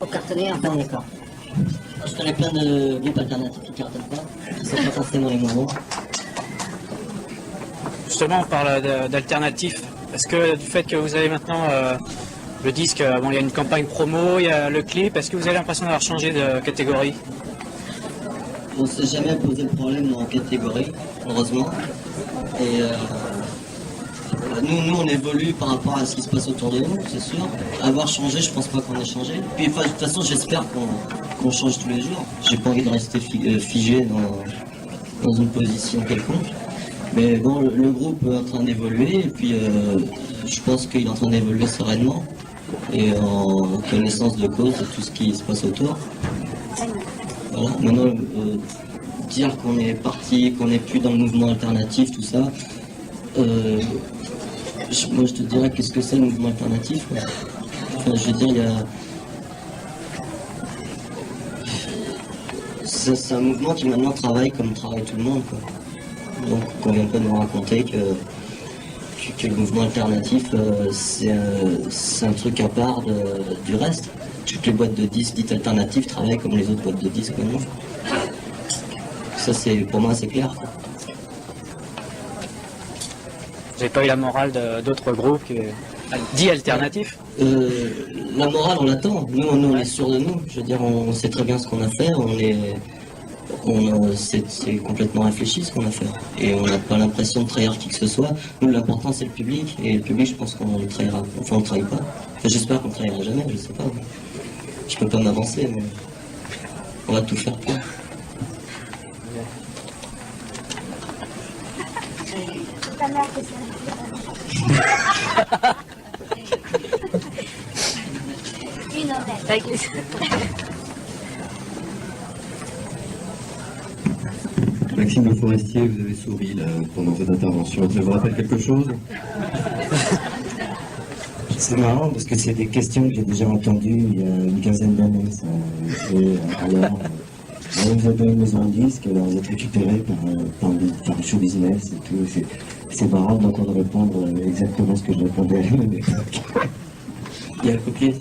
Pour cartonner, enfin, d'accord. Je connais plein de groupes alternatifs qui ne cartonnent pas, qui sont pas forcément les mouvements. Justement, on parle d'alternatifs. Est-ce que du fait que vous avez maintenant le disque, bon, il y a une campagne promo, il y a le clip, est-ce que vous avez l'impression d'avoir changé de catégorie? On ne s'est jamais posé le problème en catégorie, heureusement. Et nous, on évolue par rapport à ce qui se passe autour de nous, c'est sûr. Avoir changé, je pense pas qu'on ait changé. Puis, de toute façon, j'espère qu'on change tous les jours. J'ai pas envie de rester figé dans une position quelconque. Mais bon, le groupe est en train d'évoluer, et puis je pense qu'il est en train d'évoluer sereinement, et en connaissance de cause de tout ce qui se passe autour. Voilà. Maintenant, dire qu'on est parti, qu'on n'est plus dans le mouvement alternatif, tout ça, moi je te dirais qu'est-ce que c'est le mouvement alternatif, quoi. Enfin, je veux dire, il y a... C'est un mouvement qui maintenant travaille comme travaille tout le monde, quoi. Donc on vient pas nous raconter que le mouvement alternatif c'est un truc à part du reste. Toutes les boîtes de disques dites alternatives travaillent comme les autres boîtes de disques connues. Ça, pour moi, c'est clair, quoi. Vous n'avez pas eu la morale d'autres groupes dits alternatifs? La morale, on l'attend. Nous, on est sûrs de nous. Je veux dire, on sait très bien ce qu'on a fait. C'est complètement réfléchi ce qu'on a fait. Et on n'a pas l'impression de trahir qui que ce soit. Nous, l'important, c'est le public. Et le public, je pense qu'on le trahira. Enfin, on le trahit pas. Enfin, j'espère qu'on le trahira jamais, je sais pas. Je peux pas m'avancer, mais on va tout faire pour. Ta mère fait ça. Une oreille. Maxime Le Forestier, vous avez souri là, pendant cette intervention. Ça vous rappelle quelque chose? C'est marrant parce que c'est des questions que j'ai déjà entendues il y a une quinzaine d'années. Alors, vous avez une maison de disques, alors vous êtes récupéré par le show business et tout. C'est marrant d'entendre répondre exactement ce que je répondais à l'époque. Il y a copié.